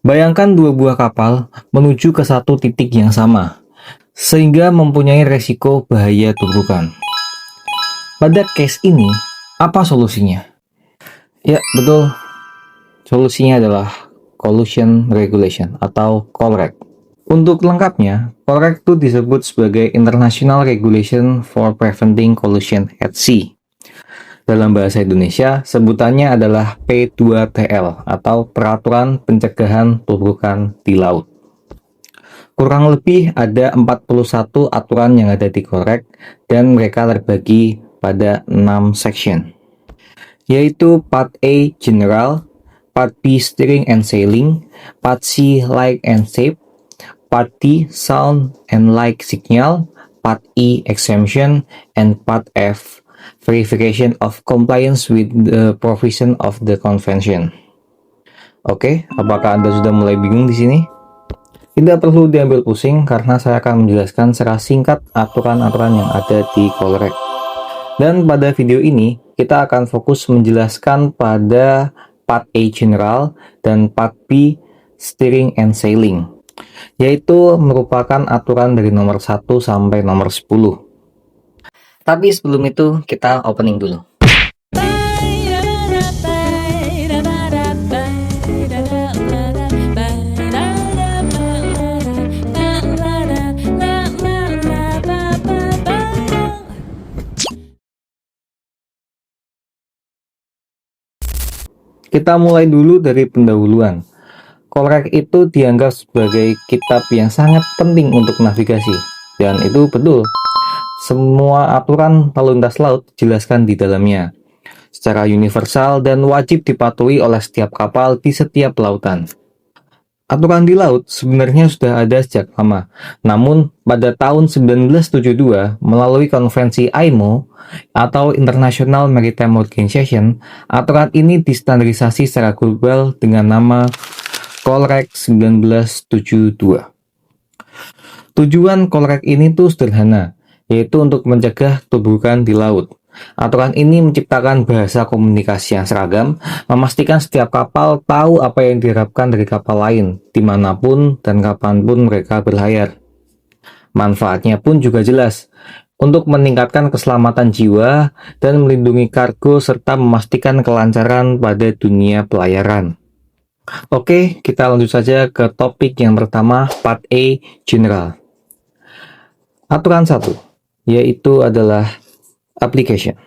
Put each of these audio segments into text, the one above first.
Bayangkan dua buah kapal menuju ke satu titik yang sama, sehingga mempunyai resiko bahaya tumbukan. Pada case ini, apa solusinya? Ya, betul. Solusinya adalah Collision Regulation atau COLREG. Untuk lengkapnya, COLREG itu disebut sebagai International Regulation for Preventing Collision at Sea. Dalam bahasa Indonesia, sebutannya adalah P2TL atau Peraturan Pencegahan Tumbukan di Laut. Kurang lebih ada 41 aturan yang ada di COLREG dan mereka terbagi pada 6 section, yaitu Part A General, Part B Steering and Sailing, Part C Light and Shape, Part D Sound and Light Signal, Part E Exemption, and Part F Verification of Compliance with the Provision of the Convention. Oke, apakah Anda sudah mulai bingung di sini? Tidak perlu diambil pusing karena saya akan menjelaskan secara singkat aturan-aturan yang ada di COLREG. Dan pada video ini, kita akan fokus menjelaskan pada Part A General dan Part B Steering and Sailing, yaitu merupakan aturan dari nomor 1 sampai nomor 10. Tapi sebelum itu, kita opening dulu. Kita mulai dulu dari pendahuluan. COLREG itu dianggap sebagai kitab yang sangat penting untuk navigasi. Dan itu betul. Semua aturan lalu lintas laut dijelaskan di dalamnya, secara universal dan wajib dipatuhi oleh setiap kapal di setiap lautan. Aturan di laut sebenarnya sudah ada sejak lama, namun pada tahun 1972 melalui konvensi IMO atau International Maritime Organization, aturan ini distandarisasi secara global dengan nama COLREG 1972. Tujuan COLREG ini tuh sederhana, yaitu untuk mencegah tumbukan di laut. Aturan ini menciptakan bahasa komunikasi yang seragam, memastikan setiap kapal tahu apa yang diharapkan dari kapal lain, dimanapun dan kapanpun mereka berlayar. Manfaatnya pun juga jelas, untuk meningkatkan keselamatan jiwa dan melindungi kargo serta memastikan kelancaran pada dunia pelayaran. Oke, kita lanjut saja ke topik yang pertama, Part A General. Aturan 1, yaitu adalah Application.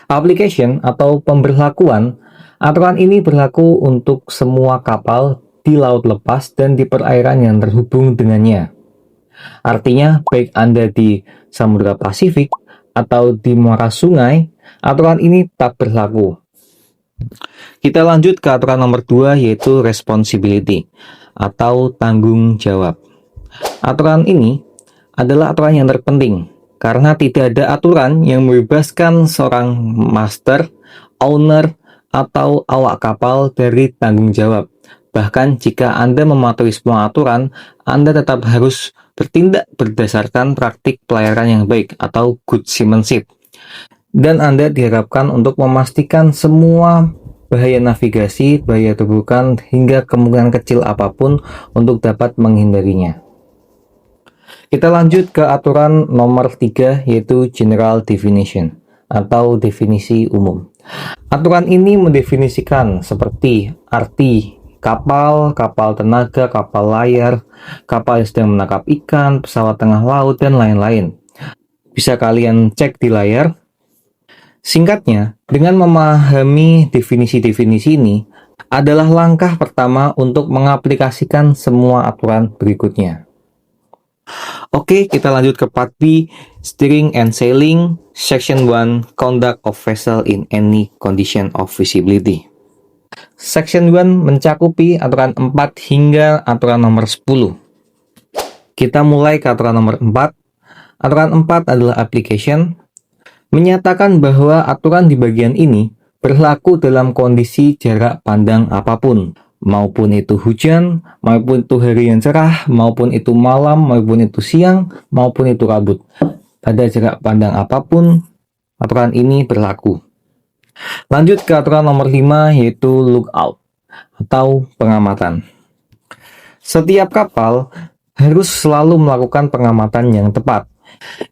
Application atau pemberlakuan, aturan ini berlaku untuk semua kapal di laut lepas dan di perairan yang terhubung dengannya. Artinya, baik Anda di Samudra Pasifik atau di muara sungai, aturan ini tak berlaku. Kita lanjut ke aturan nomor 2, yaitu Responsibility atau tanggung jawab. Aturan ini adalah aturan yang terpenting, karena tidak ada aturan yang membebaskan seorang master, owner, atau awak kapal dari tanggung jawab. Bahkan jika Anda mematuhi semua aturan, Anda tetap harus bertindak berdasarkan praktik pelayaran yang baik atau good seamanship. Dan Anda diharapkan untuk memastikan semua bahaya navigasi, bahaya tumbukan, hingga kemungkinan kecil apapun untuk dapat menghindarinya. Kita lanjut ke aturan nomor 3, yaitu General Definition atau definisi umum. Aturan ini mendefinisikan seperti arti kapal, kapal tenaga, kapal layar, kapal yang sedang menangkap ikan, pesawat tengah laut, dan lain-lain. Bisa kalian cek di layar. Singkatnya, dengan memahami definisi-definisi ini adalah langkah pertama untuk mengaplikasikan semua aturan berikutnya. Oke, kita lanjut ke Part B, Steering and Sailing, Section 1, Conduct of Vessel in Any Condition of Visibility. Section 1 mencakupi aturan 4 hingga aturan nomor 10. Kita mulai ke aturan nomor 4. Aturan 4 adalah Application, menyatakan bahwa aturan di bagian ini berlaku dalam kondisi jarak pandang apapun, maupun itu hujan, maupun itu hari yang cerah, maupun itu malam, maupun itu siang, maupun itu kabut. Pada jarak pandang apapun, aturan ini berlaku. Lanjut ke aturan nomor 5, yaitu lookout atau pengamatan. Setiap kapal harus selalu melakukan pengamatan yang tepat.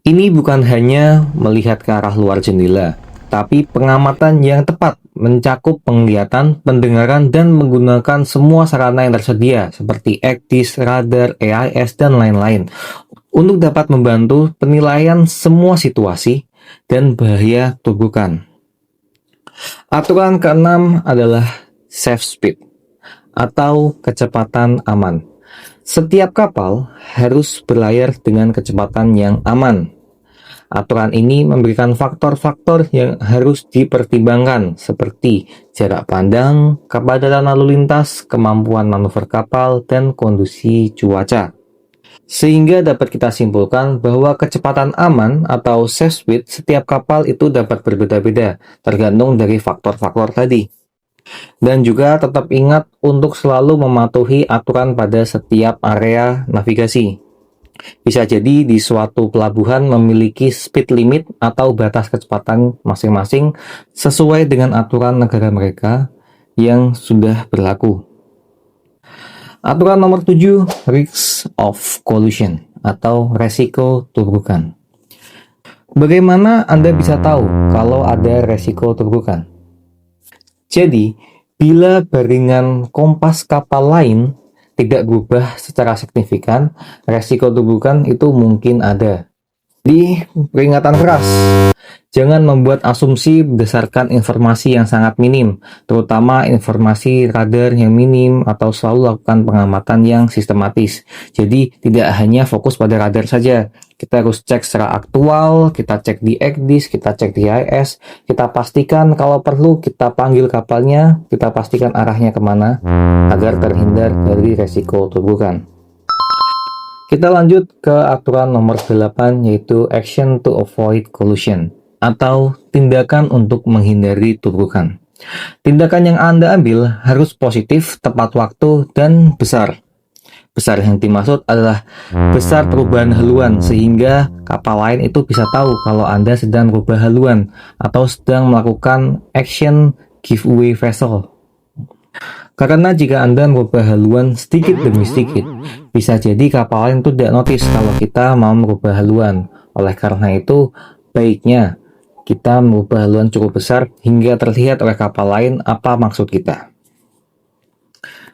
Ini bukan hanya melihat ke arah luar jendela, tapi pengamatan yang tepat mencakup penglihatan, pendengaran, dan menggunakan semua sarana yang tersedia seperti ECDIS, radar, AIS, dan lain-lain untuk dapat membantu penilaian semua situasi dan bahaya tubuhkan. Aturan keenam adalah safe speed atau kecepatan aman. Setiap kapal harus berlayar dengan kecepatan yang aman. Aturan ini memberikan faktor-faktor yang harus dipertimbangkan seperti jarak pandang, kepadatan lalu lintas, kemampuan manuver kapal, dan kondisi cuaca. Sehingga dapat kita simpulkan bahwa kecepatan aman atau safe speed setiap kapal itu dapat berbeda-beda tergantung dari faktor-faktor tadi. Dan juga tetap ingat untuk selalu mematuhi aturan pada setiap area navigasi. Bisa jadi di suatu pelabuhan memiliki speed limit atau batas kecepatan masing-masing sesuai dengan aturan negara mereka yang sudah berlaku. Aturan nomor 7, Risk of Collision atau resiko tubrukan. Bagaimana Anda bisa tahu kalau ada resiko tubrukan? Jadi, bila baringan kompas kapal lain tidak berubah secara signifikan, resiko tubrukan itu mungkin ada. Di peringatan keras, jangan membuat asumsi berdasarkan informasi yang sangat minim, terutama informasi radar yang minim atau selalu lakukan pengamatan yang sistematis. Jadi, tidak hanya fokus pada radar saja. Kita harus cek secara aktual, kita cek di ECDIS, kita cek di AIS, kita pastikan kalau perlu kita panggil kapalnya, kita pastikan arahnya kemana, agar terhindar dari resiko tubrukan. Kita lanjut ke aturan nomor 8 yaitu Action to Avoid Collision atau tindakan untuk menghindari tubrukan. Tindakan yang Anda ambil harus positif, tepat waktu, dan besar. Besar yang dimaksud adalah besar perubahan haluan sehingga kapal lain itu bisa tahu kalau Anda sedang berubah haluan atau sedang melakukan action giveaway vessel. Karena jika Anda merubah haluan sedikit demi sedikit, bisa jadi kapal lain itu tidak notice kalau kita mau merubah haluan. Oleh karena itu, baiknya kita merubah haluan cukup besar hingga terlihat oleh kapal lain apa maksud kita.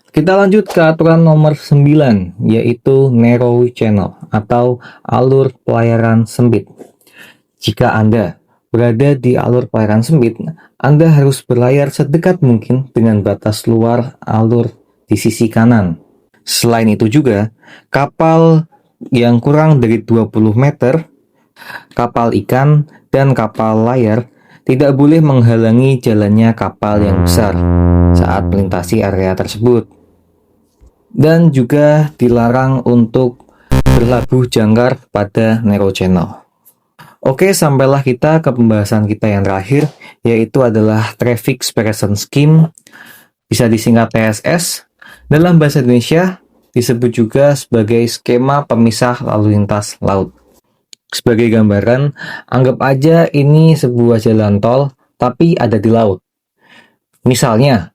Kita lanjut ke aturan nomor 9, yaitu narrow channel atau alur pelayaran sempit. Jika Anda berada di alur pelayaran sempit, Anda harus berlayar sedekat mungkin dengan batas luar alur di sisi kanan. Selain itu juga, kapal yang kurang dari 20 meter, kapal ikan, dan kapal layar tidak boleh menghalangi jalannya kapal yang besar saat melintasi area tersebut. Dan juga dilarang untuk berlabuh jangkar pada narrow channel. Oke, sampailah kita ke pembahasan kita yang terakhir, yaitu adalah Traffic Separation Scheme, bisa disingkat TSS. Dalam bahasa Indonesia, disebut juga sebagai skema pemisah lalu lintas laut. Sebagai gambaran, anggap aja ini sebuah jalan tol, tapi ada di laut. Misalnya,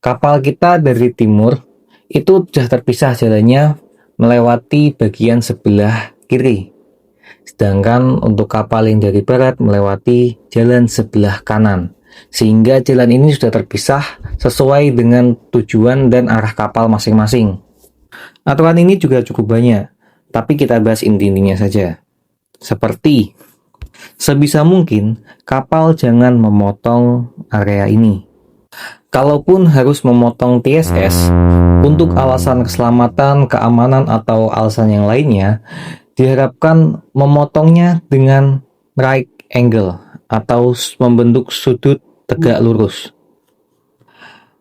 kapal kita dari timur, itu sudah terpisah jalannya melewati bagian sebelah kiri. Sedangkan untuk kapal yang dari barat melewati jalan sebelah kanan. Sehingga jalan ini sudah terpisah sesuai dengan tujuan dan arah kapal masing-masing. Aturan ini juga cukup banyak, tapi kita bahas inti-intinya saja. Seperti, sebisa mungkin kapal jangan memotong area ini. Kalaupun harus memotong TSS, untuk alasan keselamatan, keamanan, atau alasan yang lainnya, diharapkan memotongnya dengan right angle atau membentuk sudut tegak lurus.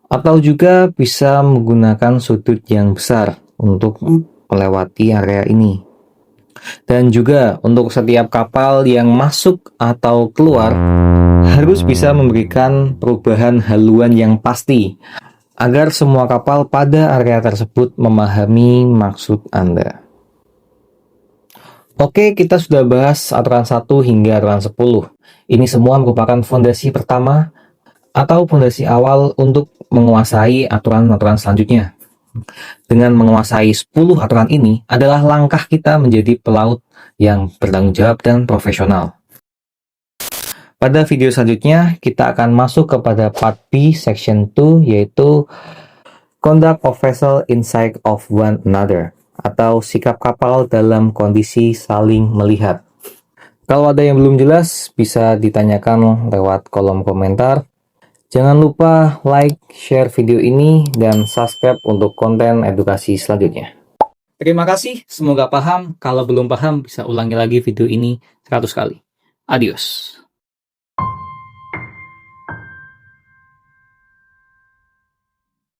Atau juga bisa menggunakan sudut yang besar untuk melewati area ini. Dan juga untuk setiap kapal yang masuk atau keluar, harus bisa memberikan perubahan haluan yang pasti agar semua kapal pada area tersebut memahami maksud Anda. Oke, kita sudah bahas aturan 1 hingga aturan 10. Ini semua merupakan fondasi pertama atau fondasi awal untuk menguasai aturan-aturan selanjutnya. Dengan menguasai 10 aturan ini adalah langkah kita menjadi pelaut yang bertanggung jawab dan profesional. Pada video selanjutnya, kita akan masuk kepada part B section 2, yaitu Conduct of Vessel in Sight of One Another, atau sikap kapal dalam kondisi saling melihat. Kalau ada yang belum jelas, bisa ditanyakan lewat kolom komentar. Jangan lupa like, share video ini, dan subscribe untuk konten edukasi selanjutnya. Terima kasih, semoga paham. Kalau belum paham, bisa ulangi lagi video ini 100 kali. Adios.